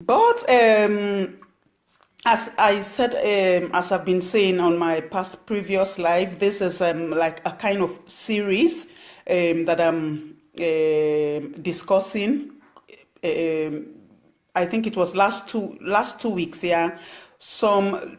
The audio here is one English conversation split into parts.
But as I said, as I've been saying on my past previous live, this is like a kind of series that I'm discussing. I think it was last two weeks. Yeah, some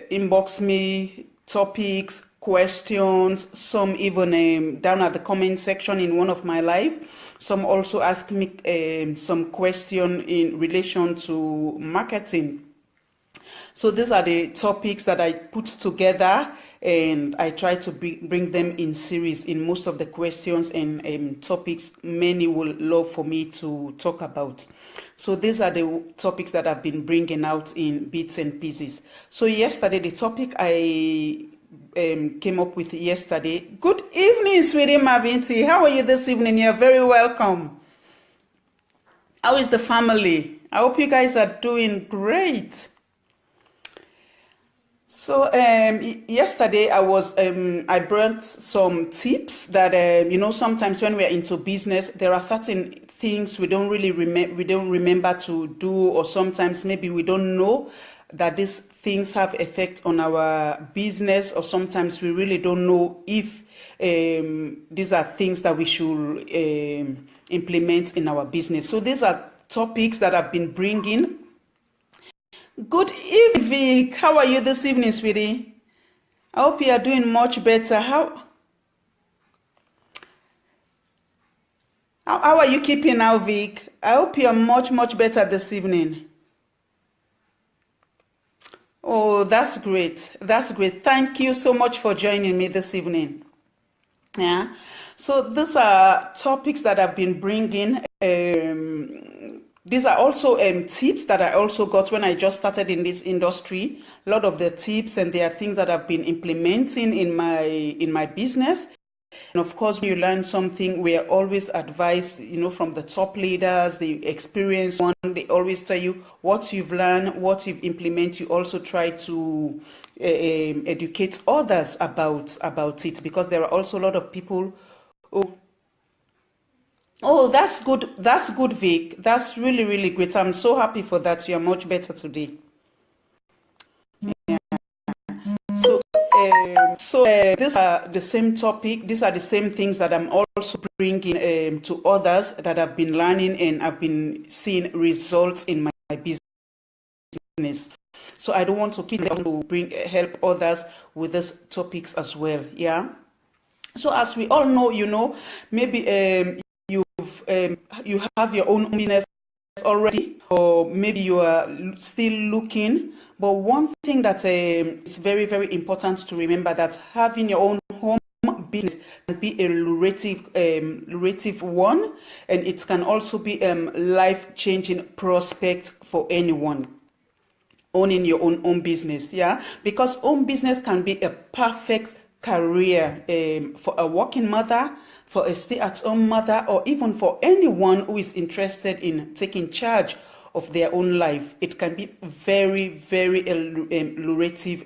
inbox me topics, questions, some even down at the comment section in one of my live. Some also ask me some question in relation to marketing. So these are the topics that I put together, and I try to bring them in series in most of the questions and topics many will love for me to talk about. So these are the topics that I've been bringing out in bits and pieces. So yesterday, the topic I came up with yesterday. Good evening, sweetie Mabinti. How are you this evening? You're very welcome. How is the family? I hope you guys are doing great. So yesterday I brought some tips that sometimes when we're into business there are certain things we don't remember to do, or sometimes maybe we don't know that these things have effect on our business, or sometimes we really don't know if these are things that we should implement in our business. So these are topics that I've been bringing. Good evening, Vic. How are you this evening, sweetie? I hope you are doing much better. How are you keeping now, Vic? I hope you are much better this evening. Oh, that's great. That's great. Thank you so much for joining me this evening. Yeah. So these are topics that I've been bringing. These are also tips that I also got when I just started in this industry. A lot of the tips, and there are things that I've been implementing in my business. And of course, when you learn something, we are always advised, from the top leaders, the experienced one. They always tell you what you've learned, what you've implemented. You also try to educate others about it, because there are also a lot of people who. Oh, that's good. That's good, Vic. That's really great. I'm so happy for that. You are much better today. Yeah. So these are the same topic. These are the same things that I'm also bringing to others that I've been learning, and I've been seeing results in my business. So I don't want to keep them to help others with these topics as well. Yeah. So as we all know, maybe you have your own business already, or maybe you are still looking. But one thing that is very important to remember, that having your own home business can be a lucrative one, and it can also be life-changing prospect for anyone owning your own business. Yeah, because own business can be a perfect career for a working mother, for a stay-at-home mother, or even for anyone who is interested in taking charge of their own life. It can be very lucrative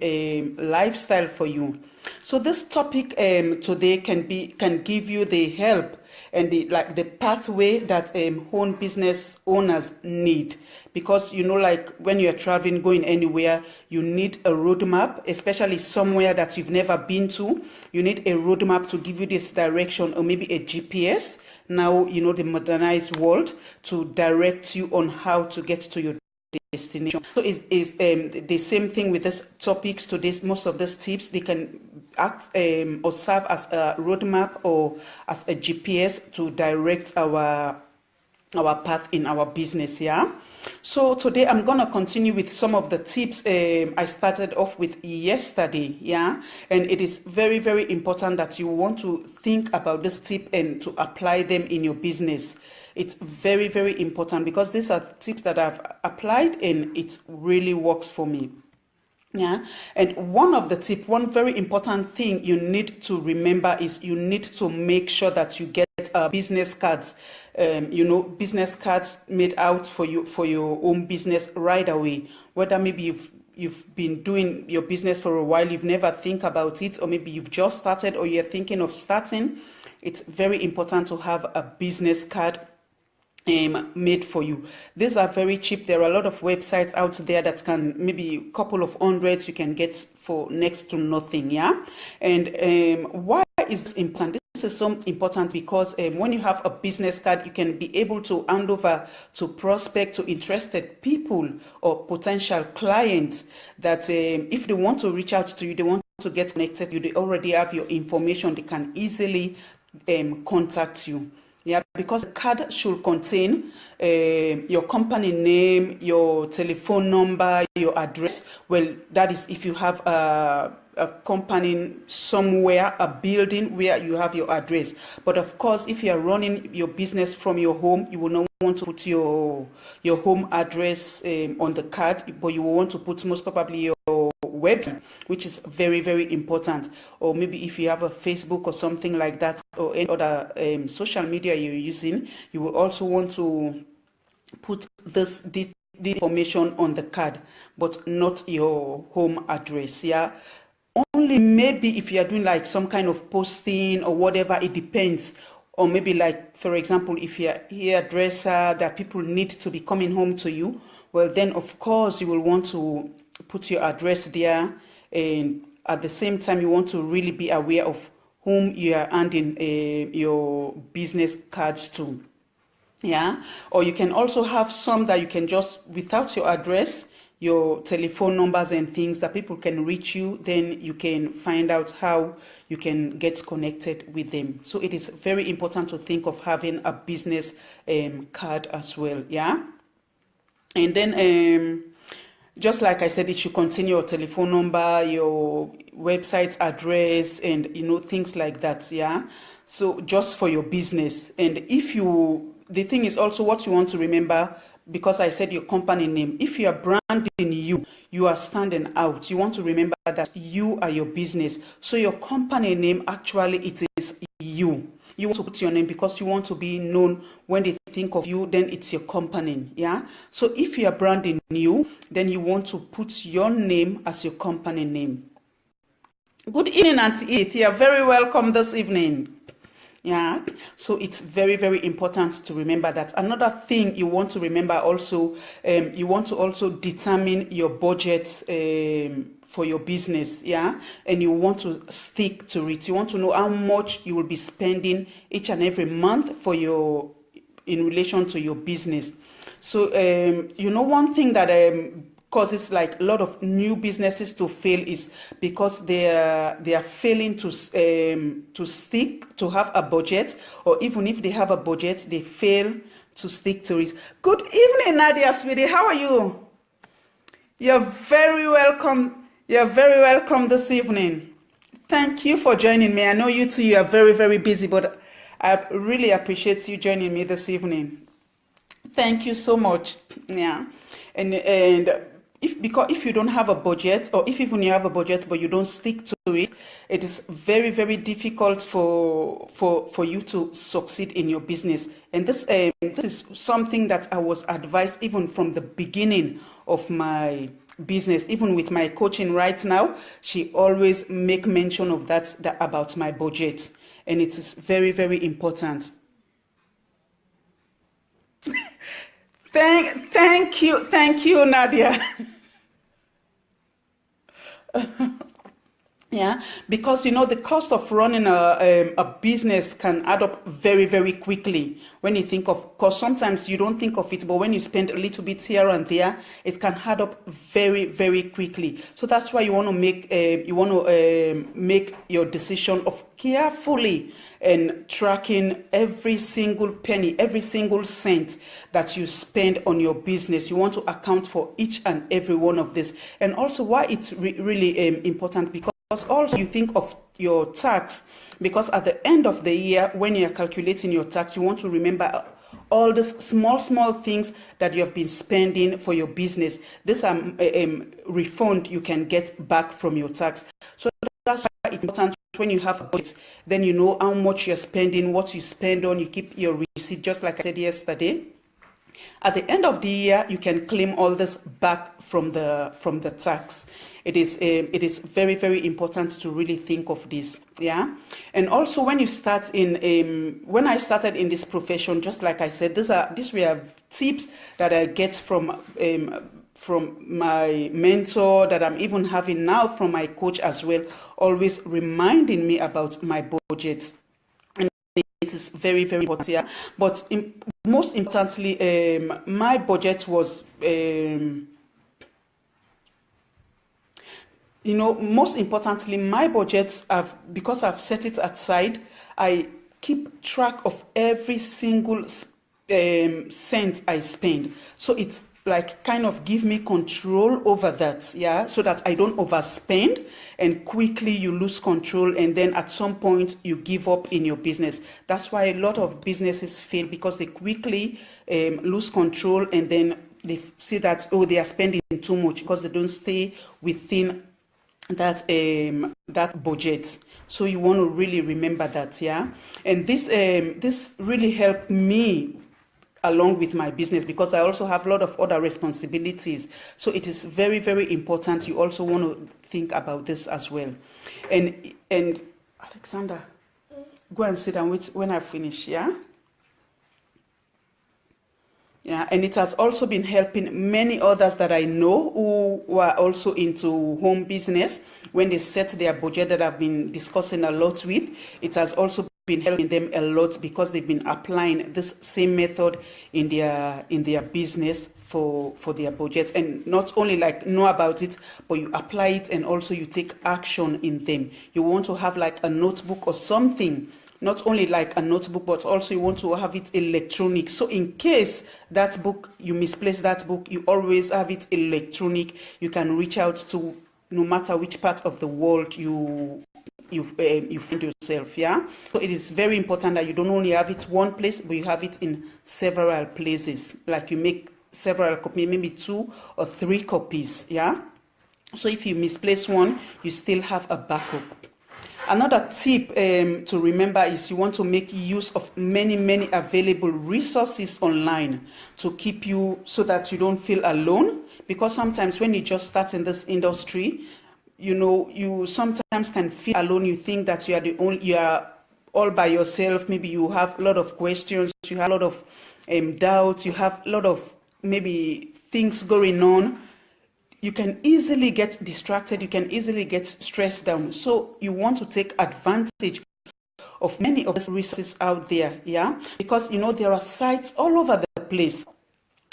lifestyle for you. So this topic today can give you the help and the pathway that home business owners need, because like when you're traveling, going anywhere, you need a roadmap, especially somewhere that you've never been to. You need a roadmap to give you this direction, or maybe a GPS, now the modernized world, to direct you on how to get to your destination. So it's the same thing with these topics today. Most of these tips, they can act or serve as a roadmap or as a GPS to direct our path in our business. Yeah. So today I'm gonna continue with some of the tips I started off with yesterday. Yeah, and it is very important that you want to think about this tip and to apply them in your business. It's very important, because these are tips that I've applied and it really works for me. Yeah, and one very important thing you need to remember is you need to make sure that you get business cards, business cards made out for your own business right away. Whether maybe you've been doing your business for a while, you've never think about it, or maybe you've just started, or you're thinking of starting, it's very important to have a business card made for you. These are very cheap. There are a lot of websites out there that can maybe a couple of hundreds you can get for next to nothing. Yeah. And why is this important? This is so important because when you have a business card, you can be able to hand over to prospect, to interested people or potential clients that if they want to reach out to you, they want to get connected, you they already have your information, they can easily contact you. Yeah, because the card should contain your company name, your telephone number, your address. Well, that is if you have a company somewhere, a building where you have your address. But of course, if you are running your business from your home, you will not want to put your home address on the card, but you will want to put most probably your website, which is very, very important. Or maybe if you have a Facebook or something like that, or any other social media you're using, you will also want to put this information on the card, but not your home address. Yeah. Only maybe if you are doing like some kind of posting or whatever, it depends. Or maybe like, for example, if you're a hairdresser that people need to be coming home to you, well, then of course you will want to put your address there. And at the same time, you want to really be aware of whom you are handing your business cards to. Yeah. Or you can also have some that you can just, without your address, your telephone numbers and things that people can reach you, then you can find out how you can get connected with them. So it is very important to think of having a business card as well. Yeah. And then just like I said, it should contain your telephone number, your website address, and things like that. Yeah. So just for your business. And if you, the thing is also what you want to remember, because I said your company name, if you are branding you are standing out. You want to remember that you are your business. So your company name, actually, it is you. You want to put your name because you want to be known. When they think of you, then it's your company. Yeah. So if you are branding you, then you want to put your name as your company name. Good evening, Auntie Edith. You are very welcome this evening. Yeah, so it's very, very important to remember that. Another thing you want to remember also, you want to also determine your budget for your business. Yeah, and you want to stick to it. You want to know how much you will be spending each and every month for in relation to your business. So one thing that causes like a lot of new businesses to fail is because they are failing to stick to have a budget, or even if they have a budget, they fail to stick to it. Good evening, Nadia, sweetie. How are you? You're very welcome. You're very welcome this evening. Thank you for joining me. I know you two, you are very, very busy, but I really appreciate you joining me this evening. Thank you so much. Yeah, and if you don't have a budget, or if even you have a budget but you don't stick to it, it is very, very difficult for you to succeed in your business. And this is something that I was advised even from the beginning of my business. Even with my coaching right now, she always make mention of that about my budget, and it is very, very important. Thank you, Nadia. Yeah, because the cost of running a business can add up very, very quickly when you think of, because sometimes you don't think of it, but when you spend a little bit here and there, it can add up very, very quickly. So that's why you want to make your decision of carefully and tracking every single penny, every single cent that you spend on your business. You want to account for each and every one of this. And also why it's really important, because also you think of your tax, because at the end of the year, when you're calculating your tax, you want to remember all these small things that you have been spending for your business. This refund you can get back from your tax. So that's why it's important when you have a budget, then you know how much you're spending, what you spend on, you keep your receipt, just like I said yesterday. At the end of the year, you can claim all this back from the tax. it is very, very important to really think of this. Yeah. And also when you start in when I started in this profession, just like I said, these were tips that I get from my mentor, that I'm even having now from my coach as well, always reminding me about my budgets. And it is very, very important. Yeah. But most importantly, my budget was most importantly, my budgets because I've set it aside, I keep track of every single cent I spend. So it's like kind of give me control over that, yeah, so that I don't overspend and quickly you lose control, and then at some point you give up in your business. That's why a lot of businesses fail, because they quickly lose control, and then they see that, oh, they are spending too much, because they don't stay within that budget. So you want to really remember that, yeah. And this really helped me along with my business, because I also have a lot of other responsibilities. So it is very, very important. You also want to think about this as well. And Alexander, go and sit down when I finish, yeah? Yeah, and it has also been helping many others that I know who are also into home business. When they set their budget, that I've been discussing a lot with, it has also been helping them a lot, because they've been applying this same method in their business for their budgets. And not only like know about it, but you apply it, and also you take action in them. You want to have like a notebook or something. Not only like a notebook, but also you want to have it electronic. So in case that book, you misplace that book, you always have it electronic. You can reach out to no matter which part of the world you find yourself, yeah. So it is very important that you don't only have it one place, but you have it in several places. Like you make several copies, maybe 2 or 3 copies, yeah. So if you misplace one, you still have a backup. Another tip to remember is you want to make use of many available resources online to keep you, so that you don't feel alone. Because sometimes when you just start in this industry, you sometimes can feel alone. You think that you are all by yourself. Maybe you have a lot of questions, you have a lot of doubts, you have a lot of maybe things going on. You can easily get distracted, you can easily get stressed down. So you want to take advantage of many of the resources out there, yeah? Because there are sites all over the place.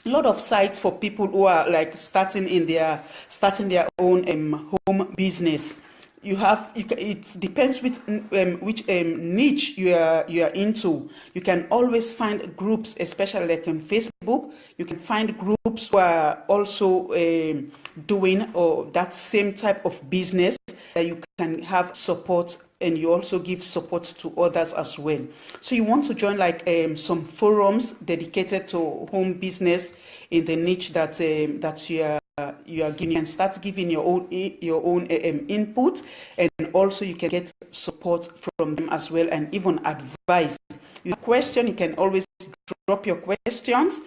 A lot of sites for people who are like starting their own home business. It depends which niche you are into. You can always find groups, especially like on Facebook. You can find groups who are also doing or that same type of business, that you can have support, and you also give support to others as well. So you want to join like some forums dedicated to home business in the niche that you are giving, and start giving your own input, and also you can get support from them as well, and even advice. You have a question, you can always drop your questions,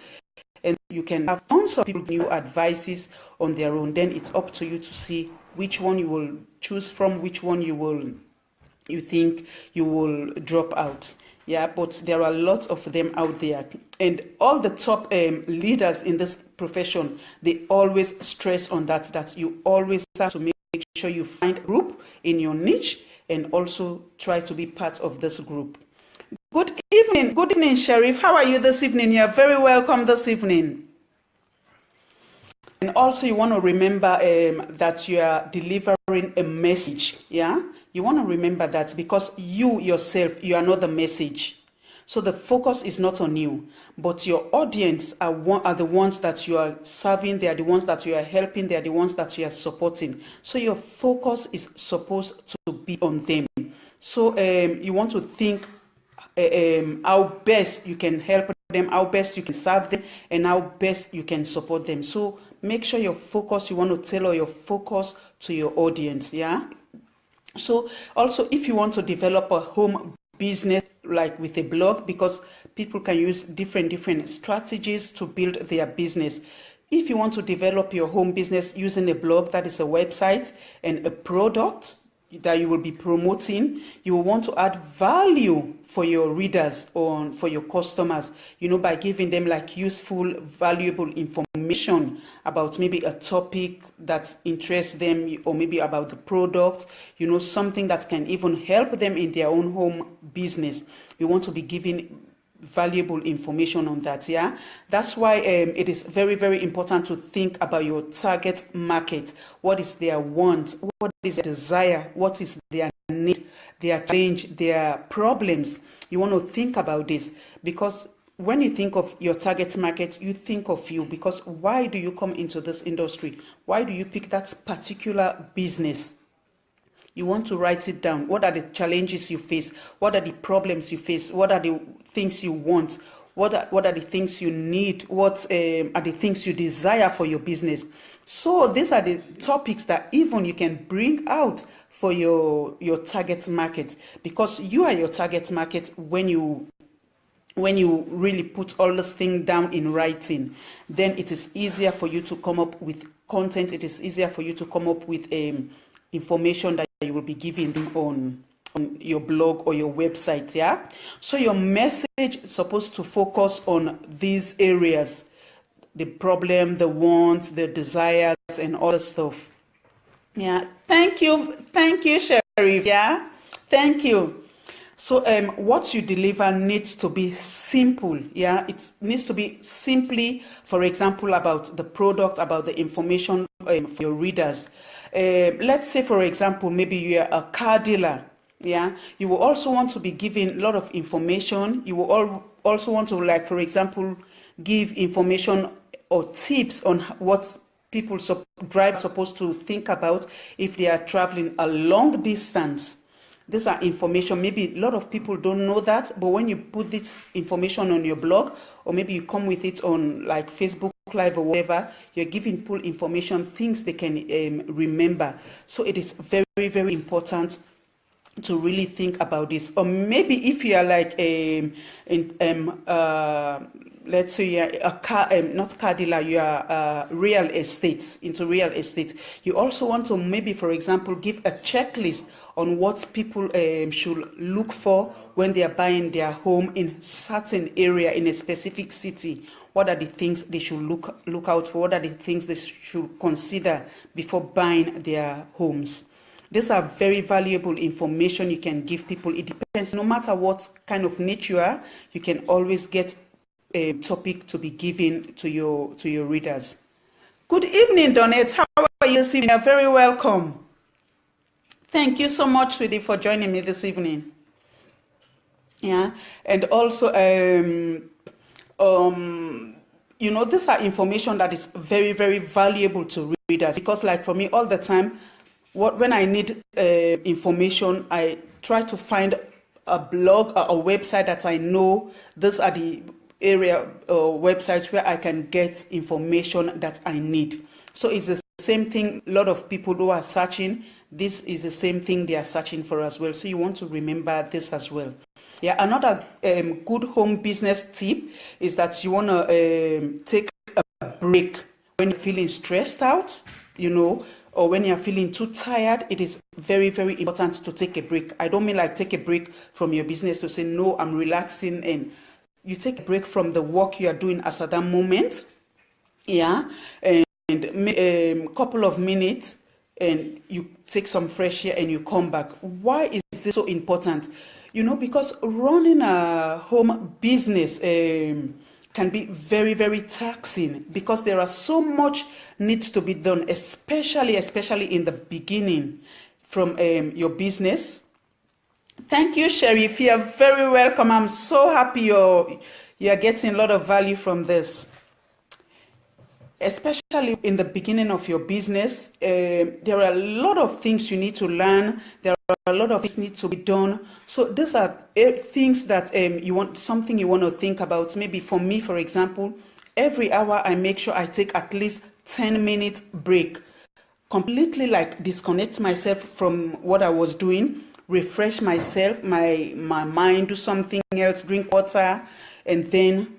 and you can have tons of people giving you advices on their own. Then it's up to you to see which one you will choose from, which one you think you will drop out. Yeah, but there are lots of them out there, and all the top leaders in this profession, they always stress on that you always have to make sure you find a group in your niche, and also try to be part of this group. Good evening, Sharif. How are you this evening? You're very welcome this evening. And also you want to remember that you are delivering a message, yeah? You want to remember that, because you yourself, you are not the message. So the focus is not on you, but your audience are the ones that you are serving, they are the ones that you are helping, they are the ones that you are supporting. So your focus is supposed to be on them. So you want to think how best you can help them, how best you can serve them, and how best you can support them. So make sure your focus, you want to tailor your focus to your audience, yeah? So also, if you want to develop a home business like with a blog, because people can use different strategies to build their business. If you want to develop your home business using a blog, that is a website, and a product that you will be promoting, you will want to add value for your readers or for your customers, by giving them like useful, valuable information about maybe a topic that interests them, or maybe about the product, something that can even help them in their own home business. You want to be giving valuable information on that. That's why it is very, very important to think about your target market. What is their want? What is their desire? What is their need, their challenge, their problems? You want to think about this, because when you think of your target market, you think of you. Because why do you come into this industry? Why do you pick that particular business? You want to write it down. What are the challenges you face? What are the problems you face? What are the things you want? What are the things you need? What are the things you desire for your business? So these are the topics that even you can bring out for your target market, because you are your target market when you really put all this thing down in writing. Then it is easier for you to come up with content. It is easier for you to come up with information that you will be giving them on your blog or your website. So your message is supposed to focus on these areas: the problem, the wants, the desires, and all the stuff. Thank you, Sharif. Thank you. So what you deliver needs to be simple. It needs to be simply, for example, about the product, about the information for your readers. Let's say, for example, maybe you are a car dealer. You will also want to be giving a lot of information. You will also want to, like, for example, give information or tips on what people drive supposed to think about if they are traveling a long distance. These are information. Maybe a lot of people don't know that, but when you put this information on your blog, or maybe you come with it on like Facebook Live or whatever, you're giving people information, things they can remember. So it is very, very important to really think about this. Or maybe if you are like let's say you're a car, not car dealer, you are real estate, into real estate. You also want to maybe, for example, give a checklist on what people should look for when they are buying their home in certain area, in a specific city. What are the things they should look out for? What are the things they should consider before buying their homes? These are very valuable information you can give people. It depends, no matter what kind of niche you are, you can always get a topic to be given to your readers. Good evening, Donette. How are you this evening? You're very welcome. Thank you so much, sweetie, for joining me this evening. And also, these are information that is very, very valuable to readers, because, like, for me, all the time, when I need information, I try to find a blog or a website that I know these are the area websites where I can get information that I need. So it's the same thing. A lot of people who are searching, this is the same thing they are searching for as well. So you want to remember this as well. Another good home business tip is that you want to take a break when you're feeling stressed out, or when you're feeling too tired. It is very, very important to take a break. I don't mean like take a break from your business to say, no, I'm relaxing, and you take a break from the work you are doing as at that moment. And a couple of minutes, and you take some fresh air and you come back. Why is this so important? Because running a home business can be very, very taxing, because there are so much needs to be done, especially in the beginning from your business. Thank you, Sharif. You're very welcome. I'm so happy you're getting a lot of value from this. Especially in the beginning of your business, there are a lot of things you need to learn. There are a lot of things need to be done. So these are things that you want to think about. Maybe for me, for example, every hour I make sure I take at least 10-minute break, completely like disconnect myself from what I was doing, refresh myself, my mind, do something else, drink water, and then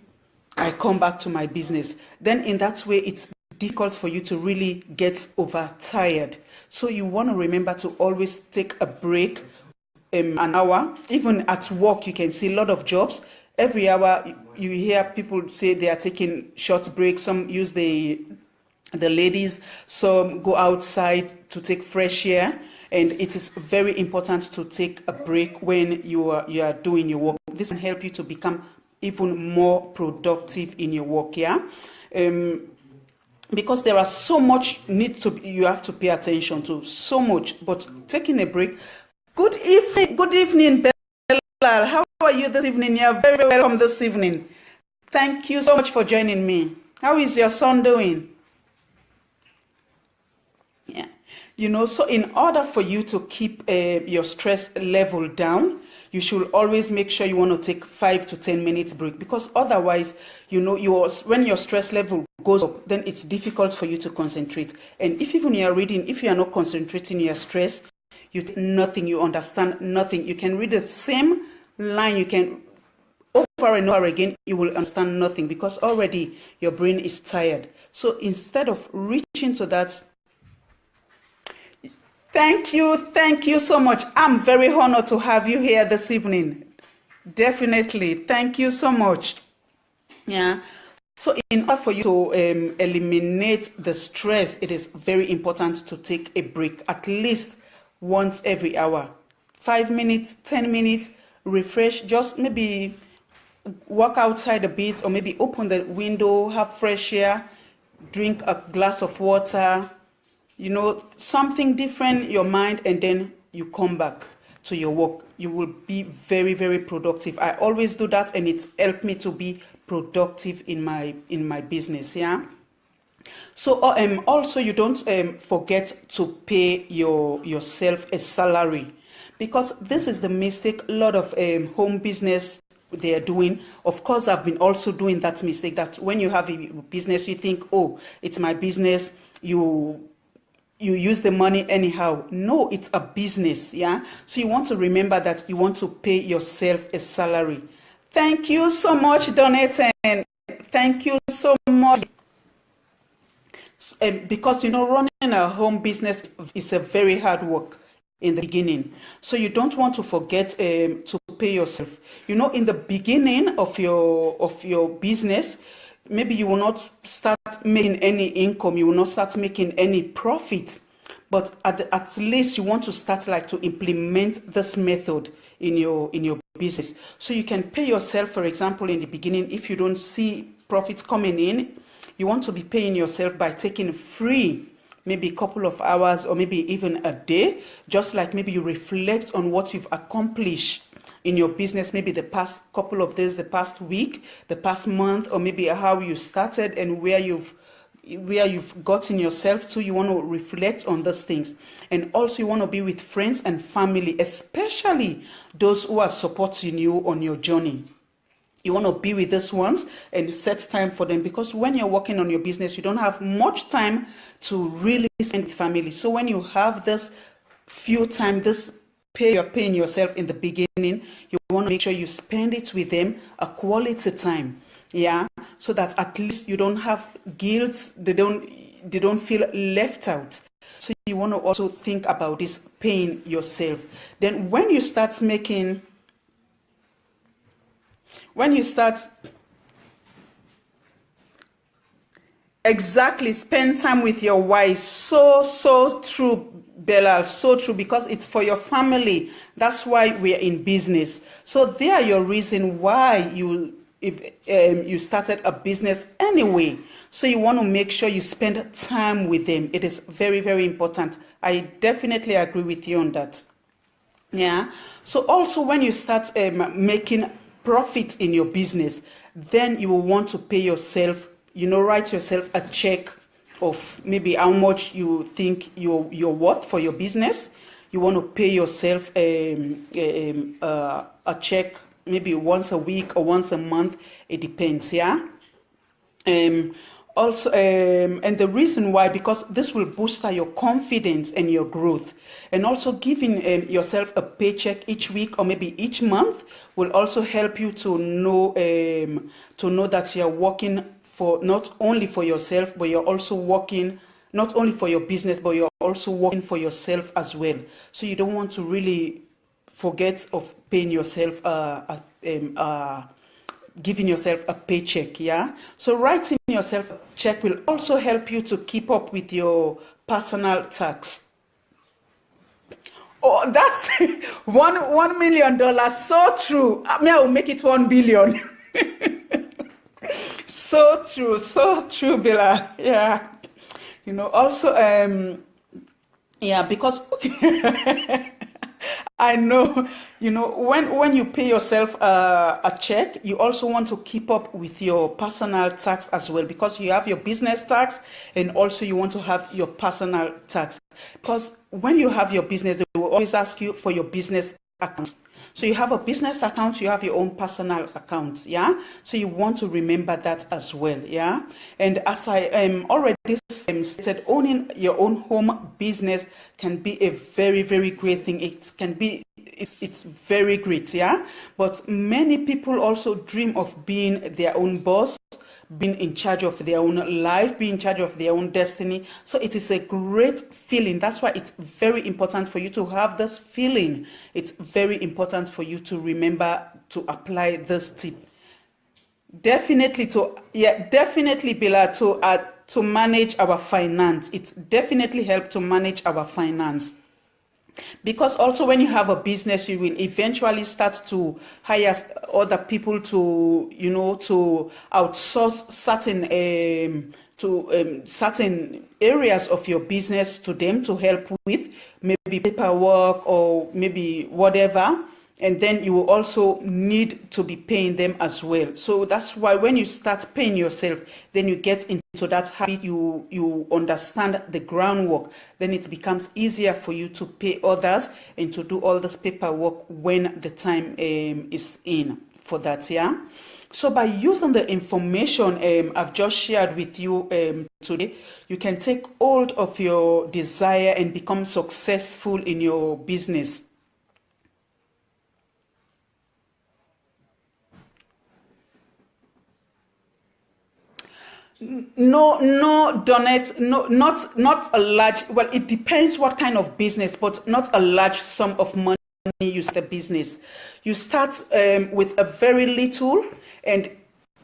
I come back to my business. Then in that way, it's difficult for you to really get overtired. So you want to remember to always take a break, an hour. Even at work, you can see a lot of jobs. Every hour, you hear people say they are taking short breaks. Some use the ladies, some go outside to take fresh air. And it is very important to take a break when you are doing your work. This can help you to become even more productive in your work, yeah? Because there are so much you have to pay attention to, so much. But taking a break. Good evening, Bella. How are you this evening? You're very welcome this evening. Thank you so much for joining me. How is your son doing? Yeah. So in order for you to keep your stress level down, you should always make sure you want to take 5 to 10 minutes break, because otherwise, when your stress level goes up, then it's difficult for you to concentrate. And if even you are reading, if you are not concentrating your stress, you take nothing, you understand nothing. You can read the same line, you can over and over again, you will understand nothing because already your brain is tired. So instead of reaching to that, thank you so much. I'm very honored to have you here this evening. Definitely. Thank you so much. Yeah. So in order for you to eliminate the stress, it is very important to take a break at least once every hour. 5 minutes, 10 minutes, refresh, just maybe walk outside a bit, or maybe open the window, have fresh air, drink a glass of water, something different in your mind, and then you come back to your work. You will be very, very productive. I always do that, and it's helped me to be productive in my business. Yeah. So also you don't forget to pay yourself a salary, because this is the mistake a lot of home business they are doing. Of course, I've been also doing that mistake, that when you have a business, you think, oh, it's my business. You use the money anyhow. No, it's a business, yeah? So you want to remember that you want to pay yourself a salary. Thank you so much, Donatan. Thank you so much. Because, running a home business is a very hard work in the beginning. So you don't want to forget to pay yourself. In the beginning of your business, maybe you will not start making any income, you will not start making any profit, but at least you want to start to implement this method in your business. So you can pay yourself, for example, in the beginning, if you don't see profits coming in, you want to be paying yourself by taking free, maybe a couple of hours or maybe even a day, just like maybe you reflect on what you've accomplished in your business, maybe the past couple of days, the past week, the past month, or maybe how you started and where you've gotten yourself to. You want to reflect on those things. And also you want to be with friends and family, especially those who are supporting you on your journey. You want to be with these ones and set time for them, because when you're working on your business, you don't have much time to really spend with family. So when you have this few time, you're paying yourself in the beginning, you want to make sure you spend it with them, a quality time, yeah, so that at least you don't have guilt, they don't feel left out. So you want to also think about this, paying yourself. Then when you start exactly, spend time with your wife. So true, Bella, so true, because it's for your family. That's why we're in business. So they are your reason why you started a business anyway. So you want to make sure you spend time with them. It is very, very important. I definitely agree with you on that. Yeah. So also when you start making profit in your business, then you will want to pay yourself, write yourself a check of maybe how much you think you're worth for your business. You want to pay yourself a check maybe once a week or once a month. It depends, yeah. Also, and the reason why, because this will boost your confidence and your growth. And also giving yourself a paycheck each week or maybe each month will also help you to know that you're working for not only for yourself, but you're also working not only for your business, but you're also working for yourself as well. So you don't want to really forget of paying yourself giving yourself a paycheck. Yeah, so writing yourself a check will also help you to keep up with your personal tax. Oh, that's $1 million. So true. I mean, I will make it 1 billion. So true, Bella. Yeah. Also, yeah, because I know, when you pay yourself a check, you also want to keep up with your personal tax as well, because you have your business tax and also you want to have your personal tax. Because when you have your business, they will always ask you for your business account. So you have a business account, you have your own personal account, yeah? So you want to remember that as well, yeah? And as I already stated, owning your own home business can be a very, very great thing. It can be, it's very great, yeah? But many people also dream of being their own boss, being in charge of their own life, being in charge of their own destiny. So it is a great feeling. That's why it's very important for you to have this feeling. It's very important for you to remember to apply this tip. Definitely Bella, to manage our finance. It definitely helps to manage our finance. Because also when you have a business, you will eventually start to hire other people to, to outsource certain areas of your business to them to help with maybe paperwork or maybe whatever. And then you will also need to be paying them as well. So that's why when you start paying yourself, then you get into that habit, you understand the groundwork, then it becomes easier for you to pay others and to do all this paperwork when the time is in for that, yeah? So by using the information I've just shared with you today, you can take hold of your desire and become successful in your business. No, Donette, no, not a large. Well, it depends what kind of business, but not a large sum of money you start the business. You start with a very little and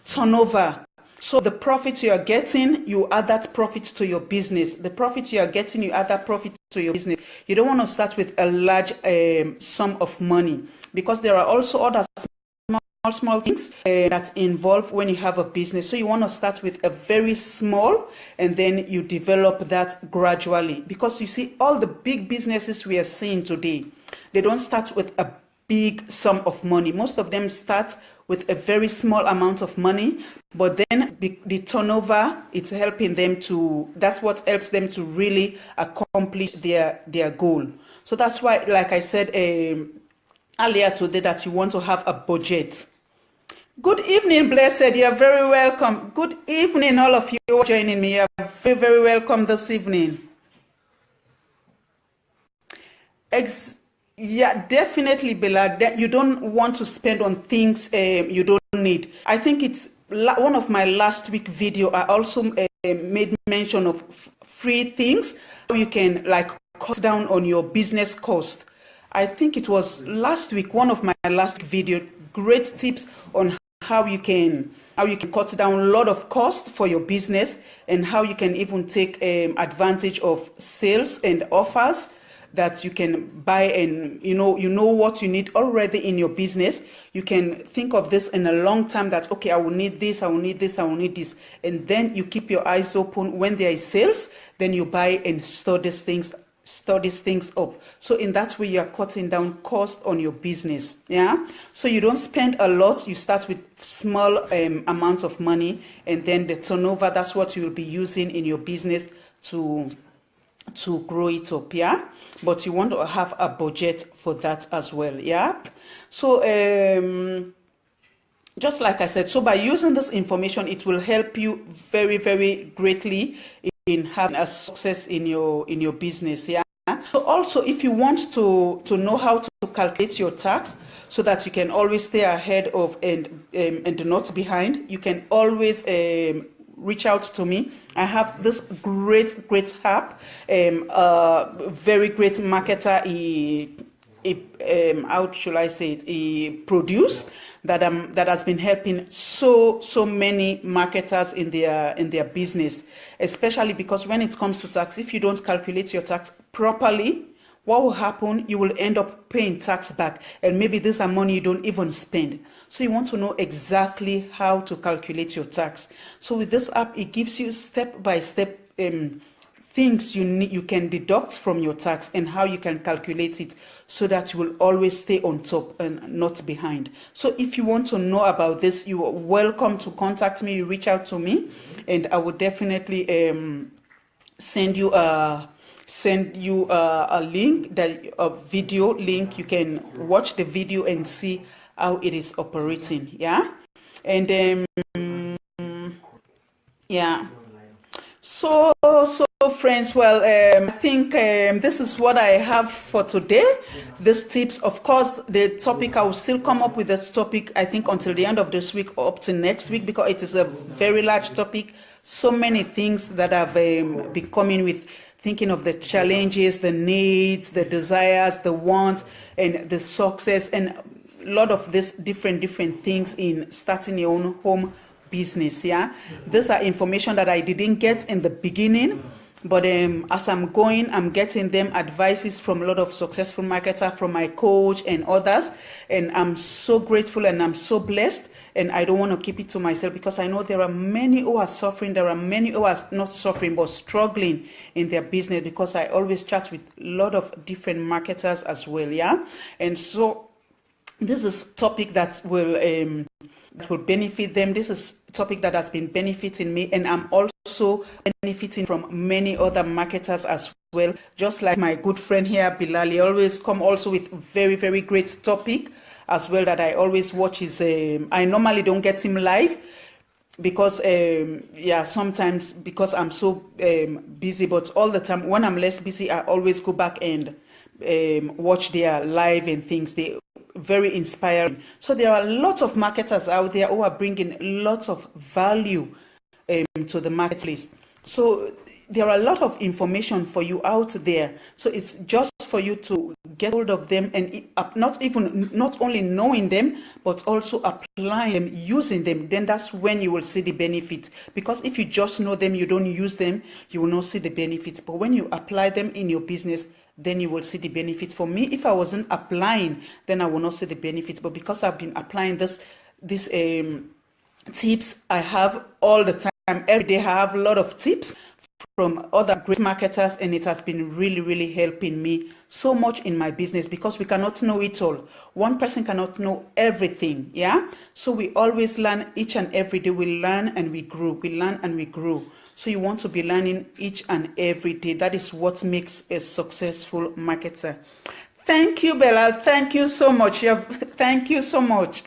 turnover. So the profit you are getting, you add that profit to your business. The profit you are getting, you add that profit to your business. You don't want to start with a large sum of money, because there are also other small things that involve when you have a business. So you want to start with a very small, and then you develop that gradually. Because you see, all the big businesses we are seeing today, they don't start with a big sum of money. Most of them start with a very small amount of money, but then the turnover, it's helping them to, that's what helps them to really accomplish their goal. So that's why, like I said earlier today, that you want to have a budget. Good evening, Blessed. You're very welcome. Good evening, all of you who are joining me. You're very, very welcome this evening. Yeah, definitely, Bella. You don't want to spend on things you don't need. I think it's one of my last week video. I also made mention of free things. How you can like cut down on your business cost. I think it was last week, one of my last video. Great tips on how you can cut down a lot of cost for your business, and how you can even take advantage of sales and offers that you can buy, and you know what you need already in your business. You can think of this in a long time, that okay, I will need this, I will need this, I will need this, and then you keep your eyes open when there is sales, then you buy and store these things up. So in that way, you are cutting down cost on your business. Yeah, so you don't spend a lot. You start with small amounts of money, and then the turnover, that's what you will be using in your business to grow it up. Yeah, but you want to have a budget for that as well. Yeah, so just like I said, so by using this information, it will help you very, very greatly in having a success in your business. Yeah. So also, if you want to know how to calculate your tax, so that you can always stay ahead of and not behind, you can always reach out to me. I have this great app, very great marketer. How should I say it? He produce that has been helping so many marketers in their business, especially because when it comes to tax, if you don't calculate your tax properly, what will happen? You will end up paying tax back, and maybe this is money you don't even spend. So you want to know exactly how to calculate your tax. So with this app, it gives you step-by-step things you can deduct from your tax and how you can calculate it, so that you will always stay on top and not behind. So if you want to know about this, you are welcome to contact me. You reach out to me, and I will definitely send you a link, a video link. You can watch the video and see how it is operating. Yeah, and yeah. So friends, well, I think this is what I have for today. These tips, of course, the topic, I will still come up with this topic, I think, until the end of this week or up to next week, because it is a very large topic. So many things that I've been coming with, thinking of the challenges, the needs, the desires, the wants, and the success, and a lot of these different things in starting your own home business. Yeah, these are information that I didn't get in the beginning, but as I'm going, I'm getting them advices from a lot of successful marketers, from my coach and others, and I'm so grateful and I'm so blessed. And I don't want to keep it to myself, because I know there are many who are suffering. There are many who are not suffering but struggling in their business, because I always chat with a lot of different marketers as well. Yeah, and so this is a topic that will benefit them. This is a topic that has been benefiting me, and I'm also benefiting from many other marketers as well. Just like my good friend here, Bilal, he always come also with very great topic as well that I always watch. Is I normally don't get him live, because sometimes because I'm so busy, but all the time when I'm less busy, I always go back and watch their live and things. They very inspiring. So there are lots of marketers out there who are bringing lots of value to the marketplace. So there are a lot of information for you out there. So it's just for you to get hold of them, and not only knowing them, but also applying them, using them. Then that's when you will see the benefit. Because if you just know them, you don't use them, you will not see the benefits. But when you apply them in your business, then you will see the benefits. For me, if I wasn't applying, then I will not see the benefits. But because I've been applying these tips, I have all the time, every day, I have a lot of tips from other great marketers, and it has been really helping me so much in my business, because we cannot know it all. One person cannot know everything. Yeah, so we always learn each and every day. We learn and we grow. We learn and we grow. So you want to be learning each and every day. That is what makes a successful marketer. Thank you, Bella. Thank you so much. Thank you so much.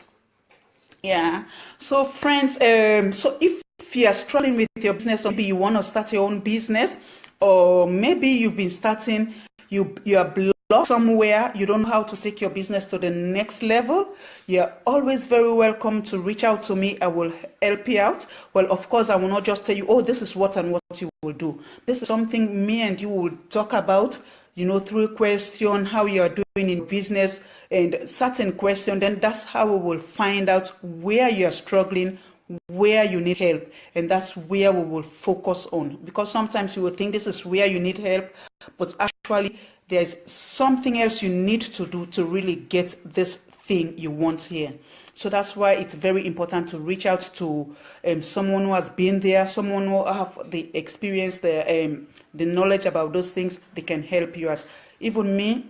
Yeah. So friends, so if you are struggling with your business, or maybe you want to start your own business, or maybe you've been starting, you are blocked somewhere, you don't know how to take your business to the next level, you're always very welcome to reach out to me. I will help you out. Well, of course, I will not just tell you, oh, this is what and what you will do. This is something me and you will talk about, through question, how you are doing in business, and certain question. Then that's how we will find out where you are struggling, where you need help, and that's where we will focus on. Because sometimes you will think this is where you need help, but actually there's something else you need to do to really get this thing you want here. So that's why it's very important to reach out to someone who has been there, someone who have the experience, the knowledge about those things. They can help you out. Even me,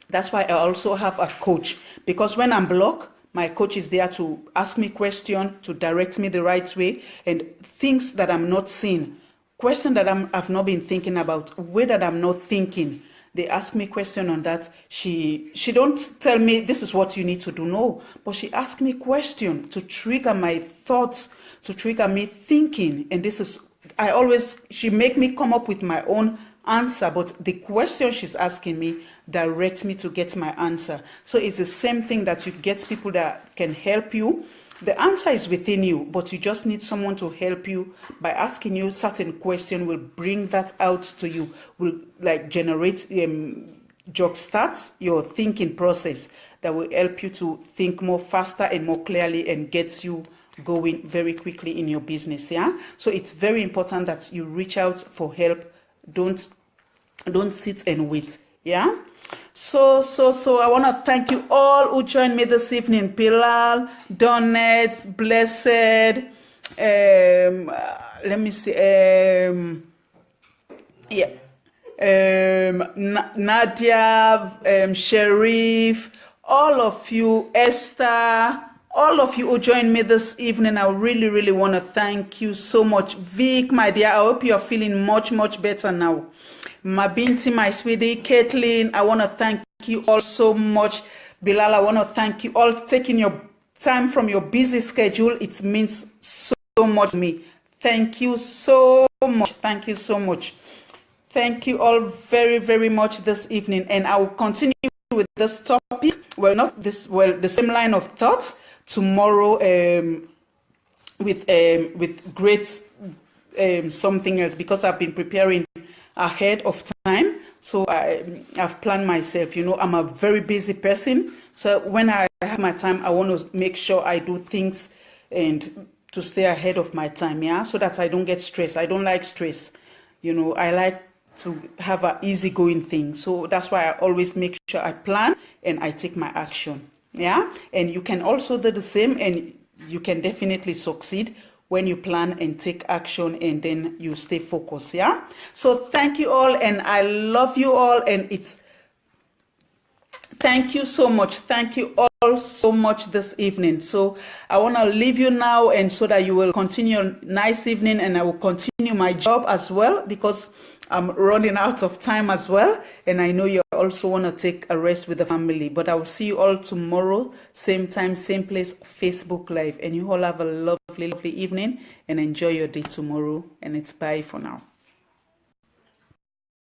that's why I also have a coach, because when I'm blocked, my coach is there to ask me questions, to direct me the right way, and things that I'm not seeing, questions that I've not been thinking about, way that I'm not thinking. They ask me question on that. She don't tell me this is what you need to do, no, but she asked me question to trigger my thoughts, to trigger me thinking, and she make me come up with my own answer, but the question she's asking me direct me to get my answer. So it's the same thing that you get people that can help you The answer is within you, but you just need someone to help you by asking you certain questions. Will bring that out to you, will like generate jog starts your thinking process that will help you to think more faster and more clearly and gets you going very quickly in your business. Yeah, so it's very important that you reach out for help. Don't sit and wait. Yeah. So I want to thank you all who joined me this evening. Bilal, Donette, Blessed, let me see, Nadia, Sharif, all of you, Esther, all of you who joined me this evening. I really want to thank you so much. Vic, my dear, I hope you are feeling much better now. Mabinti, my sweetie, Caitlin, I want to thank you all so much. Bilal, I want to thank you all taking your time from your busy schedule. It means so much to me. Thank you so much. Thank you so much. Thank you all very much this evening. And I will continue with this topic. Well, not this, well, the same line of thoughts tomorrow with great something else, because I've been preparing ahead of time. So I've planned myself. You know, I'm a very busy person. So when I have my time, I want to make sure I do things and to stay ahead of my time. Yeah, so that I don't get stressed. I don't like stress. You know, I like to have an easygoing thing. So that's why I always make sure I plan and I take my action. Yeah, and you can also do the same, and you can definitely succeed when you plan and take action and then you stay focused. Yeah, so thank you all, and I love you all, and it's thank you so much. Thank you all so much this evening. So I want to leave you now, and so that you will continue a nice evening, and I will continue my job as well, because I'm running out of time as well, and I know you also want to take a rest with the family. But I will see you all tomorrow, same time, same place, Facebook Live. And you all have a lovely evening and enjoy your day tomorrow. And it's bye for now.